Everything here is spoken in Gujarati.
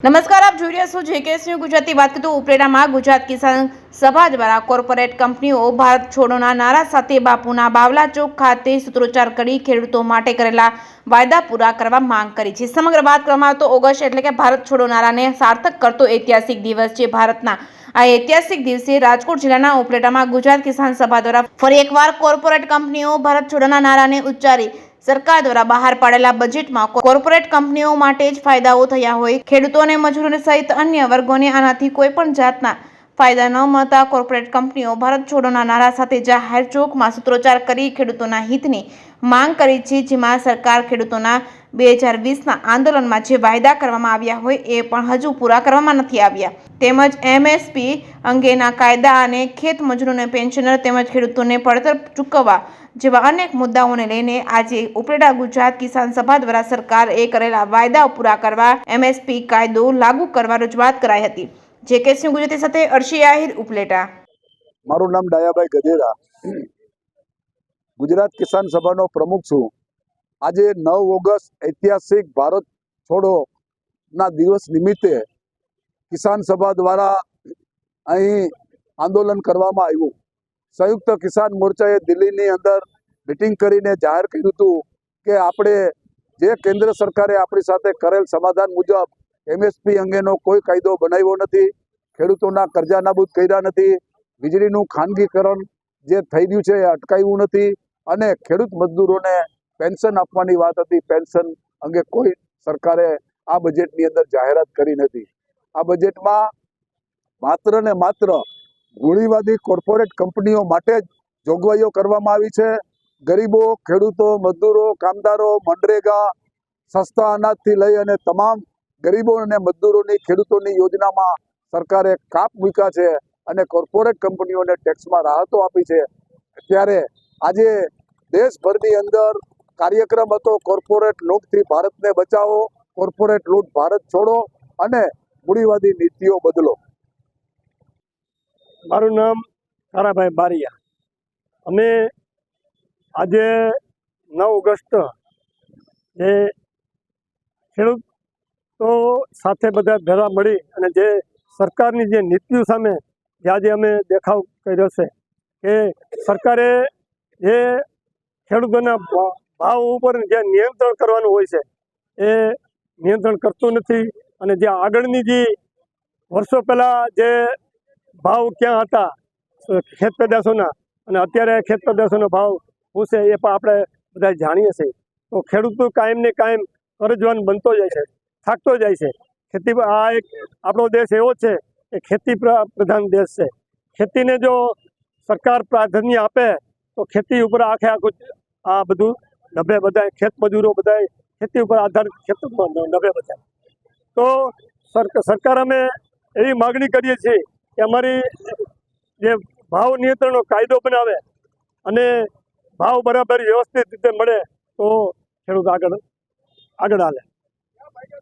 નમસ્કાર, આપ જોઈ રહ્યા છો જેકેએસ ન્યૂઝ ગુજરાતી. વાત કરીએ તો ઉપલેટામાં ગુજરાત કિસાન સભા દ્વારા કોર્પોરેટ કંપનીઓ ભારત છોડોના નારા સાથે બાપુના બાવલા ચોક ખાતે સૂત્રોચ્ચાર કરી ખેડૂતો માટે કરેલા વાયદા પૂરા કરવા માંગ કરી છે. સમગ્ર વાત કરવામાં આવે તો ઓગસ્ટ એટલે કે ભારત છોડો નારાને સાર્થક કરતો ઐતિહાસિક દિવસ છે. ભારતના આ ઐતિહાસિક દિવસે રાજકોટ જિલ્લાના ઉપલેટામાં ગુજરાત કિસાન સભા દ્વારા ફરી એકવાર કોર્પોરેટ કંપનીઓ ભારત છોડોના નારાને ઉચ્ચારી સરકાર દ્વારા બહાર પાડેલા બજેટમાં કોર્પોરેટ કંપનીઓ માટે જ ફાયદાઓ થયા હોય, ખેડૂતોને, મજૂરોને સહિત અન્ય વર્ગોને આનાથી કોઈ પણ જાતના ફાયદા ન મળતા કોર્પોરેટ કંપનીઓ ભારત છોડોના નારા સાથે જાહેર ચોકમાં સૂત્રોચ્ચાર કરી ખેડૂતોના હિતની માંગ કરી છે. જેમાં સરકાર ખેડૂતોના 2020ના આંદોલનમાં જે વાયદા કરવામાં આવ્યા હોય એ પણ હજુ પૂરા કરવામાં નથી આવ્યા, તેમજ એમએસપી અંગેના કાયદા અને ખેત મજૂરોને પેન્શનર તેમજ ખેડૂતોને પડતર ચૂકવવા જેવા અનેક મુદ્દાઓને લઈને આજે ઉપલેટા ગુજરાત કિસાન સભા દ્વારા સરકારે કરેલા વાયદાઓ પૂરા કરવા, એમએસપી કાયદો લાગુ કરવા રજૂઆત કરાઈ હતી. જેકેએસ ન્યૂઝ ગુજરાતી સાથે અર્શી આહિર, ઉપલેટા. મારું નામ ડાયાભાઈ ગજેરા, ગુજરાત કિસાન સભાનો પ્રમુખ છું. આજે 9 ઓગસ્ટ ઐતિહાસિક ભારત છોડો ના દિવસ નિમિત્તે કિસાન સભા દ્વારા અહીં આંદોલન કરવામાં આવ્યું. સંયુક્ત કિસાન મોરચાએ દિલ્હીની અંદર મિટિંગ કરીને જાહેર કર્યું હતું કે આપણે જે કેન્દ્ર સરકારે આપણી સાથે કરેલ સમાધાન મુજબ એમએસપી અંગેનો કોઈ કાયદો બનાવ્યો નથી, ખેડૂતોના કરજા નાબૂદ કર્યા નથી, વીજળીનું ખાનગીકરણ જે થઈ રહ્યું છે એ અટકાવ્યું નથી અને ખેડૂત મજદૂરોને પેન્શન આપવાની વાત હતી, પેન્શન અંગે કોઈ સરકારે આ બજેટની અંદર જાહેરાત કરી નથી. આ બજેટમાં માત્ર ને માત્ર રૂઢિવાદી કોર્પોરેટ કંપનીઓ માટે જ જોગવાઈઓ કરવામાં આવી છે. ગરીબો, ખેડૂતો, મજદૂરો, કામદારો, મનરેગા, સસ્તા અનાજથી લઈ અને તમામ ગરીબો અને મજદૂરોની, ખેડૂતોની યોજનામાં સરકારે કાપ મૂક્યા છે અને કોર્પોરેટ કંપનીઓને ટેક્સમાં રાહતો આપી છે. ત્યારે આજે દેશભરની અંદર કાર્યક્રમ હતો કોર્પોરેટ લૂંટથી ભારતને બચાવો, કોર્પોરેટ લૂંટ ભારત છોડો અને મૂડીવાદી નીતિઓ બદલો. મારું નામ તારાભાઈ બારિયા. અમે આજે 9 ઓગસ્ટ જે ખેડૂતો સાથે બધા ભેગા મળી અને જે સરકારની જે નીતિઓ સામે જે આજે અમે દેખાવ કર્યો છે કે સરકારે જે ખેડૂતોના ભાવ ઉપર જે નિયંત્રણ કરવાનું હોય છે એ નિયંત્રણ કરતું નથી. અને જે આગળની જે વર્ષો પહેલાં જે ભાવ ક્યાં હતા ખેત પેદાશોના અને અત્યારે ખેત પેદાશોનો ભાવ શું છે એ પણ આપણે બધા જાણીએ છીએ. તો ખેડૂતો કાયમ ને કાયમ કરજવાન બનતો જાય છે, થાકતો જાય છે. ખેતી આ એક આપણો દેશ એવો છે કે ખેતી પ્રધાન દેશ છે. ખેતીને જો સરકાર પ્રાધાન્ય આપે તો ખેતી ઉપર આખું આ બધું નભે, બધા ખેત મજૂરો બધા ખેતી ઉપર આધારિત ખેતરમાં નભે બધા. તો સરકાર અમે એવી માગણી કરીએ છીએ કે અમારી જે ભાવ નિયંત્રણનો કાયદો બનાવે અને ભાવ બરાબર વ્યવસ્થિત રીતે મળે તો ખેડૂત આગળ હાલે.